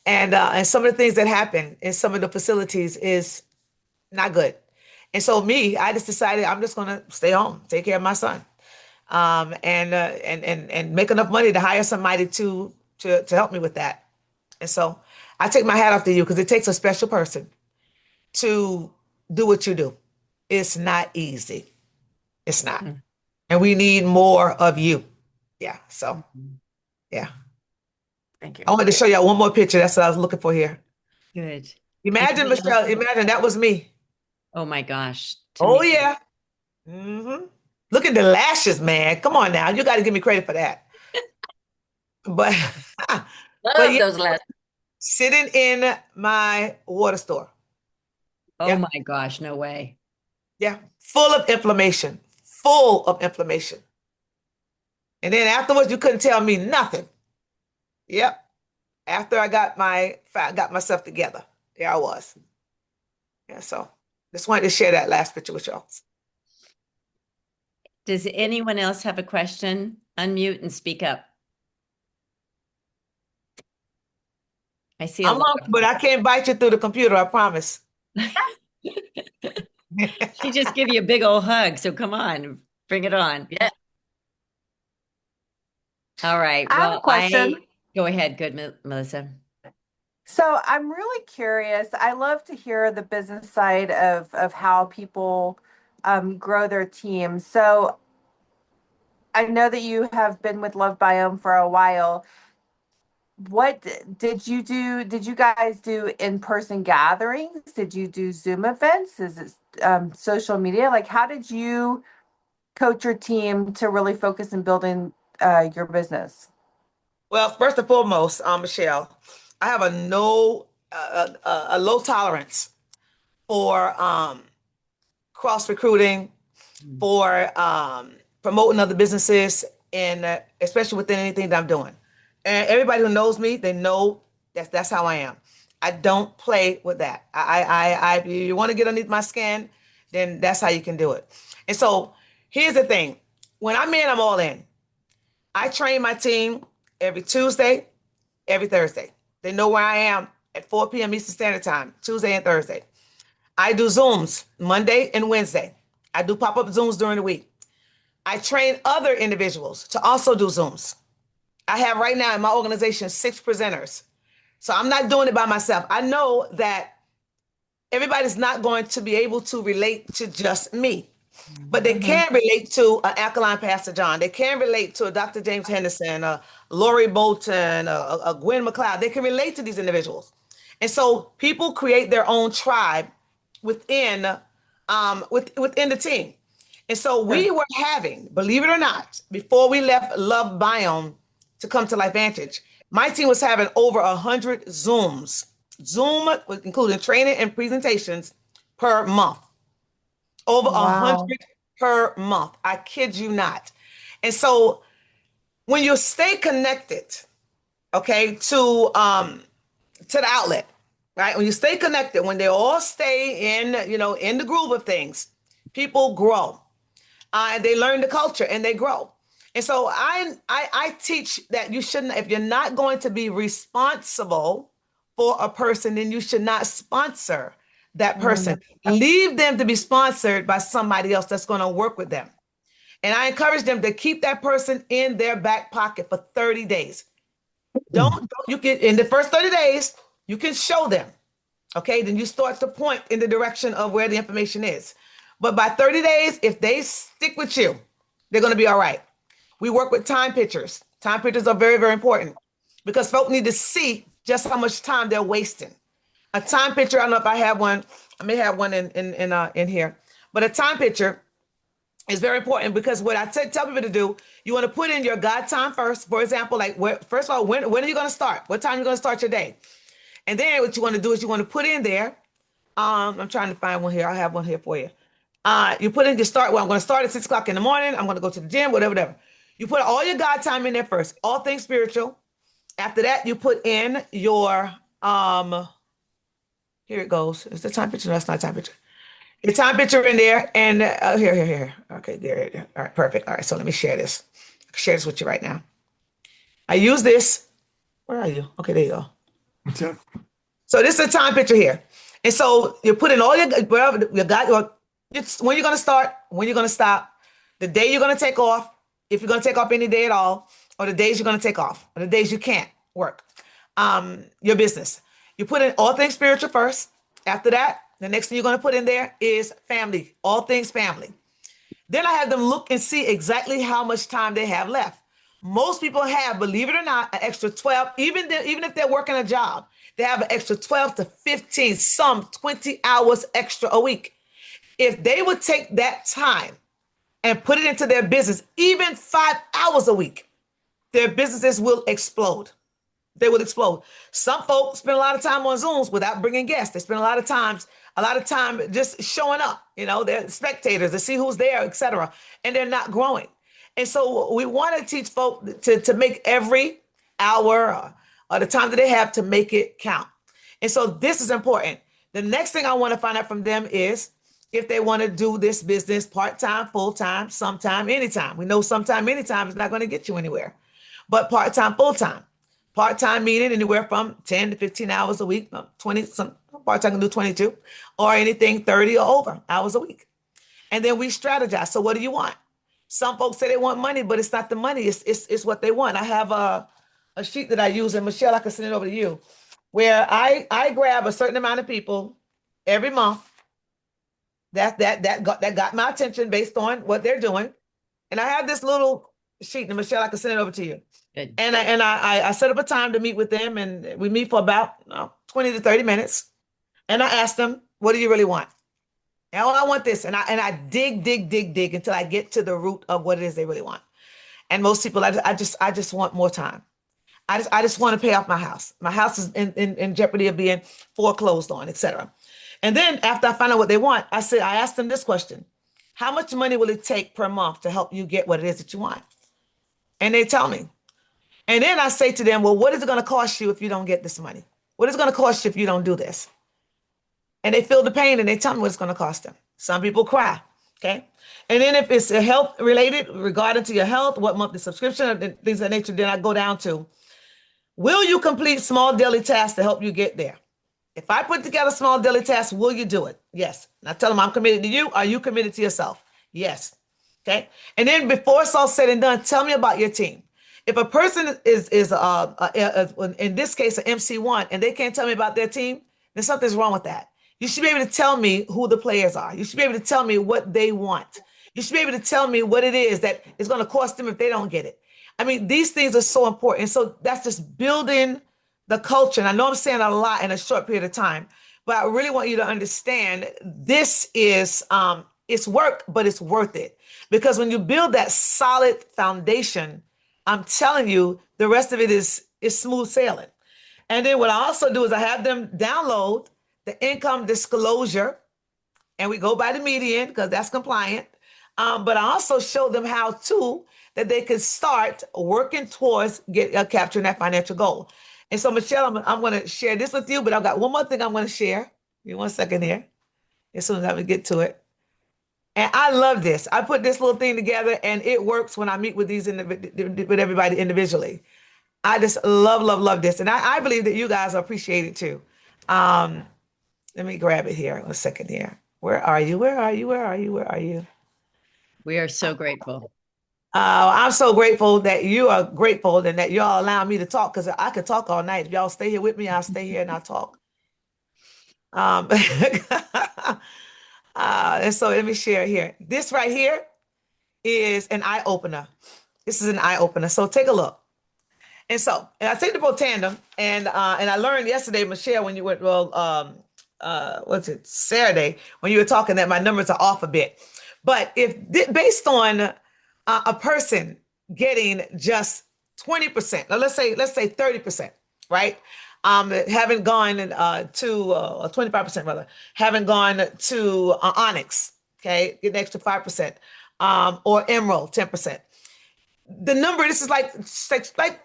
And some of the things that happen in some of the facilities is not good. And so I just decided I'm just going to stay home, take care of my son, and make enough money to hire somebody to help me with that. And so I take my hat off to you, because it takes a special person to do what you do. It's not easy. It's not. And we need more of you. Yeah. So, yeah. Thank you. I wanted to show y'all one more picture. That's what I was looking for here. Good. Imagine, Michelle, imagine that was me. Oh my gosh. Oh, yeah. Look at the lashes, man. Come on now. You got to give me credit for that. But, Love those lashes. Sitting in my water store. Oh my gosh, no way. Yeah. Full of inflammation. Full of inflammation. And then afterwards, you couldn't tell me nothing. Yep. After I got myself together, there I was. Yeah, so just wanted to share that last picture with y'all. Does anyone else have a question? Unmute and speak up. I see a I'm lot. on, but I can't bite you through the computer, I promise. She just give you a big old hug, so come on, bring it on. Yeah. All right. I have a Well, question. go ahead. Good, Melissa. So I'm really curious. I love to hear the business side of how people grow their team. So I know that you have been with Love Biome for a while. What did you do? Did you guys do in-person gatherings? Did you do Zoom events? Is it social media? Like, how did you coach your team to really focus in building your business? Well, first and foremost, Michelle, I have a low tolerance for cross recruiting, for promoting other businesses, and especially within anything that I'm doing. And everybody who knows me, they know that's how I am. I don't play with that. If you want to get underneath my skin, then that's how you can do it. And so here's the thing: when I'm in, I'm all in. I train my team every Tuesday, every Thursday. They know where I am at 4 p.m. Eastern Standard Time, Tuesday and Thursday. I do Zooms Monday and Wednesday. I do pop-up Zooms during the week. I train other individuals to also do Zooms. I have right now in my organization 6 presenters. So I'm not doing it by myself. I know that everybody's not going to be able to relate to just me, but they can relate to an Alkaline Pastor John. They can relate to a Dr. James Henderson, a Lori Bolton, a Gwen McLeod. They can relate to these individuals. And so people create their own tribe within within the team. And so we were having, believe it or not, before we left Love Biome to come to LifeVantage, my team was having over 100 Zooms, Zoom, including training and presentations per month. Over 100 per month. I kid you not. And so when you stay connected, okay, to the outlet, right? When you stay connected, when they all stay in the groove of things, people grow. And they learn the culture and they grow. And so I teach that you shouldn't, if you're not going to be responsible for a person, then you should not sponsor that person. Leave them to be sponsored by somebody else that's going to work with them. And I encourage them to keep that person in their back pocket for 30 days. You can, in the first 30 days, you can show them. Okay, then you start to point in the direction of where the information is. But by 30 days, if they stick with you, they're going to be all right. We work with time pictures. Time pictures are very, very important because folks need to see just how much time they're wasting. A time picture, I don't know if I have one. I may have one in here. But a time picture is very important because what I tell people to do, you want to put in your God time first. For example, like first of all, when are you going to start? What time are you going to start your day? And then what you want to do is you want to put in there. I'm trying to find one here. I have one here for you. You put in your start. Well, I'm going to start at 6 o'clock in the morning. I'm going to go to the gym, whatever. You put all your God time in there first. All things spiritual. After that, you put in your here it goes. It's the time picture. No, that's not a time picture. Your time picture in there, and here. Okay, there. All right, perfect. All right, so let me share this. I can share this with you right now. I use this. Where are you? Okay, there you go. So this is a time picture here. And so you put in all your whatever you got, when you're going to start, when you're going to stop, the day you're going to take off, if you're going to take off any day at all, or the days you're going to take off, or the days you can't work, your business. You put in all things spiritual first. After that, the next thing you're going to put in there is family, all things family. Then I have them look and see exactly how much time they have left. Most people have, believe it or not, an extra 12, even if they're working a job, they have an extra 12 to 15, some 20 hours extra a week. If they would take that time and put it into their business, even 5 hours a week, their businesses will explode. They will explode. Some folks spend a lot of time on Zooms without bringing guests. They spend a lot of time just showing up. They're spectators to see who's there, etc. And they're not growing. And so we want to teach folks to make every hour or the time that they have to make it count. And so this is important. The next thing I want to find out from them is if they want to do this business part-time, full-time, sometime, anytime. We know sometime, anytime is not going to get you anywhere. But part-time, full-time. Part-time meaning anywhere from 10 to 15 hours a week, 20, some part-time can do 22, or anything 30 or over hours a week. And then we strategize. So what do you want? Some folks say they want money, but it's not the money, it's what they want. I have a sheet that I use, and Michelle, I can send it over to you, where I grab a certain amount of people every month that got my attention based on what they're doing. And I have this little sheet, and Michelle, I can send it over to you. Good. And I set up a time to meet with them, and we meet for about 20 to 30 minutes. And I ask them, what do you really want? And I want this. And I dig until I get to the root of what it is they really want. And most people, I just want more time. I just want to pay off my house. My house is in jeopardy of being foreclosed on, etc. And then after I find out what they want, I ask them this question: how much money will it take per month to help you get what it is that you want? And they tell me. And then I say to them, well, what is it going to cost you if you don't get this money? What is it going to cost you if you don't do this? And they feel the pain and they tell me what it's going to cost them. Some people cry. Okay. And then if it's health related, regarding to your health, what monthly subscription, things of that nature, then I go down to, will you complete small daily tasks to help you get there? If I put together small daily tasks, will you do it? Yes. And I tell them, I'm committed to you. Are you committed to yourself? Yes. Okay. And then before it's all said and done, tell me about your team. If a person is in this case, an MC1, and they can't tell me about their team, then something's wrong with that. You should be able to tell me who the players are. You should be able to tell me what they want. You should be able to tell me what it is that is going to cost them if they don't get it. I mean, these things are so important. So that's just building the culture. And I know I'm saying a lot in a short period of time, but I really want you to understand this is, it's work, but it's worth it. Because when you build that solid foundation, I'm telling you, the rest of it is smooth sailing. And then what I also do is I have them download the income disclosure, and we go by the median because that's compliant. But I also show them how to, that they can start working towards capturing that financial goal. And so, Michelle, I'm going to share this with you, but I've got one more thing I'm going to share. Give me 1 second here, as soon as I get to it. And I love this. I put this little thing together, and it works when I meet with with everybody individually. I just love this. And I believe that you guys appreciate it too. Let me grab it here. 1 second here. Where are you? Where are you? Where are you? Where are you? We are so grateful. I'm so grateful that you are grateful and that y'all allow me to talk, because I could talk all night. If y'all stay here with me, I'll stay here and I'll talk. And so let me share here. This right here is an eye opener. This is an eye opener. So take a look. And so, and I take the Protandem, and I learned yesterday, Michelle, when you went, what's it, Saturday, when you were talking, that my numbers are off a bit. But if based on a person getting just 20%, now let's say 30%, right? Haven't gone to 25% rather, haven't gone to Onyx, okay, get an extra 5%, or Emerald 10%. The number, this is like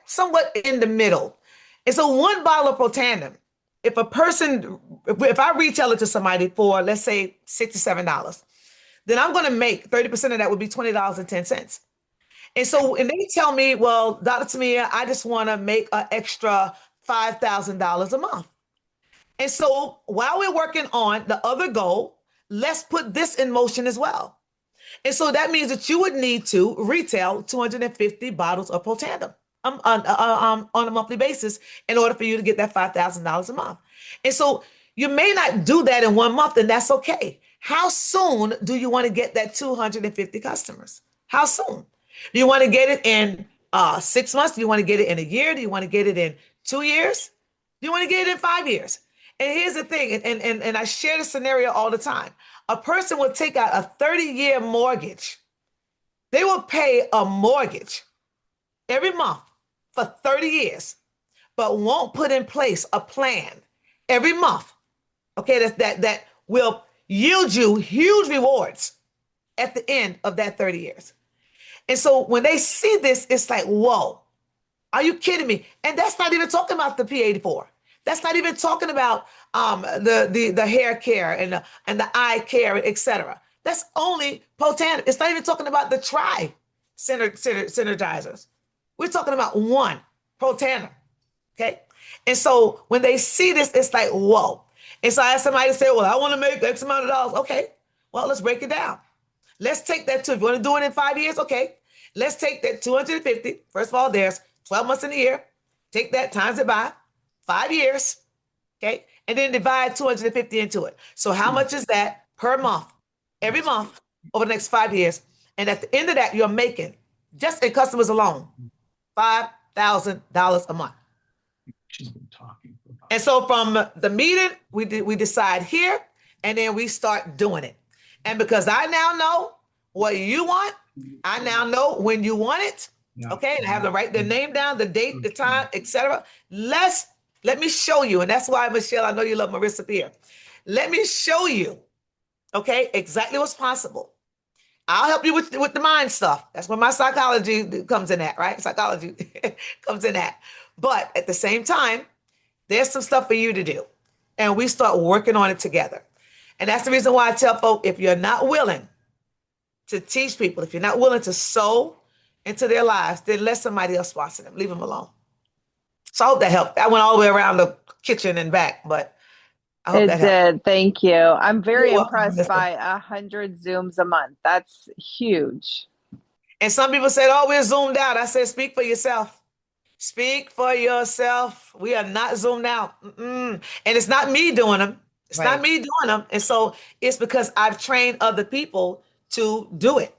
somewhat in the middle. And so one bottle of Protandem, if I retail it to somebody for, let's say, $67, then I'm going to make 30% of that would be $20.10. And so, and they tell me, well, Dr. Tamia, I just want to make an extra $5,000 a month. And so while we're working on the other goal, let's put this in motion as well. And so that means that you would need to retail 250 bottles of Protandem on a monthly basis in order for you to get that $5,000 a month. And so you may not do that in 1 month, and that's okay. How soon do you want to get that 250 customers? How soon? Do you want to get it in 6 months? Do you want to get it in a year? Do you want to get it in 2 years? Do you want to get it in 5 years? And here's the thing, and I share the scenario all the time. A person will take out a 30-year mortgage. They will pay a mortgage every month for 30 years, but won't put in place a plan every month, okay, that will yield you huge rewards at the end of that 30 years. And so when they see this, it's like, whoa, are you kidding me? And that's not even talking about the P84. That's not even talking about the hair care and the eye care, etc. That's only Protandim. It's not even talking about the synergizers. We're talking about one Protandim. Okay. And so when they see this, it's like, whoa. And so I had somebody say, well, I want to make X amount of dollars. Okay. Well, let's break it down. Let's take that if you want to do it in 5 years, okay. Let's take that 250. First of all, there's 12 months in a year. Take that, times it by 5 years, okay, and then divide 250 into it. So how much is that per month, every month over the next 5 years? And at the end of that, you're making, just in customers alone, $5,000 a month. She's been talking. And so from the meeting, we decide here, and then we start doing it. And because I now know what you want, I now know when you want it. Okay, and I have to write the name down, the date, the time, etc. Let me show you, and that's why, Michelle, I know you love Marissa Peer. Let me show you, okay, exactly what's possible. I'll help you with the mind stuff. That's where my psychology comes in at, right? Psychology comes in at. But at the same time, there's some stuff for you to do. And we start working on it together. And that's the reason why I tell folks, if you're not willing to teach people, if you're not willing to sow into their lives, then let somebody else sponsor them. Leave them alone. So I hope that helped. I went all the way around the kitchen and back, but I hope that helped. Did. Thank you. I'm very You're welcome, impressed Melissa. by 100 Zooms a month. That's huge. And some people said, oh, we're zoomed out. I said, speak for yourself. Speak for yourself. We are not zoomed out. And it's not me doing them. It's not me doing them. And so it's because I've trained other people to do it.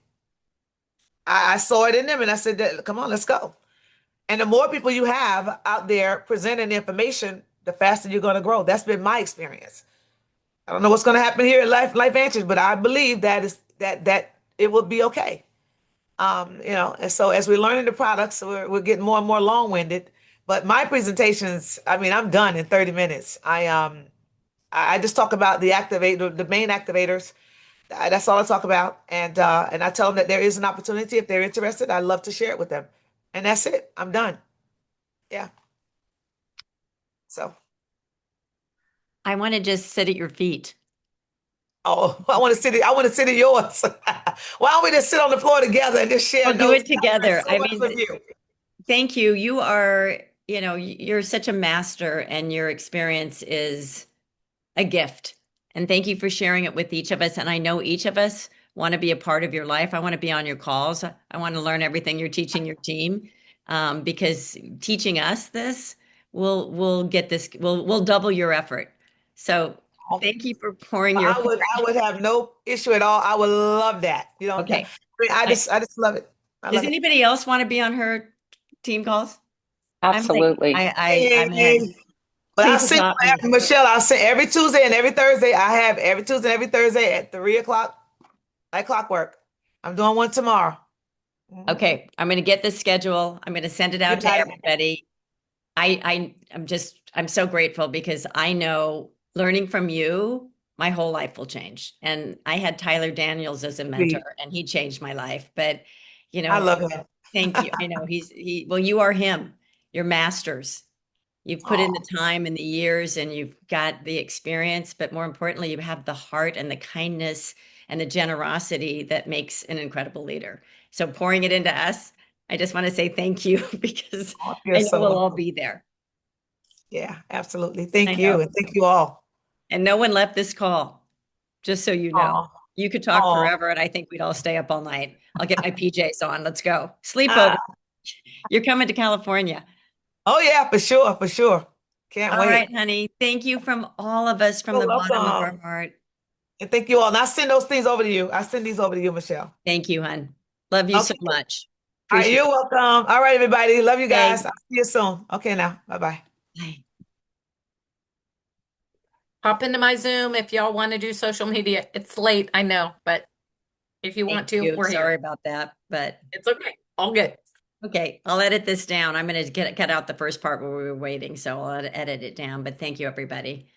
I saw it in them and I said, come on, let's go. And the more people you have out there presenting the information, the faster you're going to grow. That's been my experience. I don't know what's going to happen here at Life Answers, but I believe that it will be okay. And so as we're learning the products, we're getting more and more long-winded. But my presentations, I mean, I'm done in 30 minutes. I just talk about the main activators. That's all I talk about. And I tell them that there is an opportunity. If they're interested, I'd love to share it with them. And that's it. I'm done. Yeah. So. I want to just sit at your feet. Oh, I want to sit at yours. Why don't we just sit on the floor together and just share We'll do notes? it together. So much from you. Thank you. You are, you're such a master, and your experience is a gift. And thank you for sharing it with each of us. And I know each of us want to be a part of your life. I want to be on your calls. I want to learn everything you're teaching your team, because teaching us this will get this, we'll double your effort. So thank you for pouring your. I would have no issue at all. I would love that. Okay. I just love it. Does anybody else want to be on her team calls? Absolutely. I'm in. But Michelle, I'll send every Tuesday and every Thursday. I have every Tuesday and every Thursday at 3 o'clock, like clockwork. I'm doing one tomorrow. Okay, I'm going to get this schedule. I'm going to send it out to everybody. I'm so grateful, because I know learning from you, my whole life will change. And I had Tyler Daniels as a mentor, and he changed my life. But I love him. Thank you. I know well, you are him. You're masters. You've put in the time and the years, and you've got the experience, but more importantly, you have the heart and the kindness and the generosity that makes an incredible leader. So pouring it into us, I just want to say thank you, because I know we'll all be there. Yeah, absolutely. Thank you. And thank you all. And no one left this call, just so you know. You could talk forever, and I think we'd all stay up all night. I'll get my PJs on. Let's go. Sleepover. You're coming to California. Oh, yeah, for sure. For sure. Can't wait. All right, honey. Thank you from all of us, from the bottom of our heart. And thank you all. And I send those things over to you. I send these over to you, Michelle. Thank you, hon. Love you so much. All right, you're welcome. All right, everybody. Love you guys. I'll see you soon. Okay, now. Bye-bye. Bye. Hop into my Zoom if y'all want to do social media. It's late, I know, but if you want to, we're here. Sorry about that, but it's okay. All good. Okay, I'll edit this down. I'm going to cut out the first part where we were waiting, so I'll edit it down. But thank you, everybody.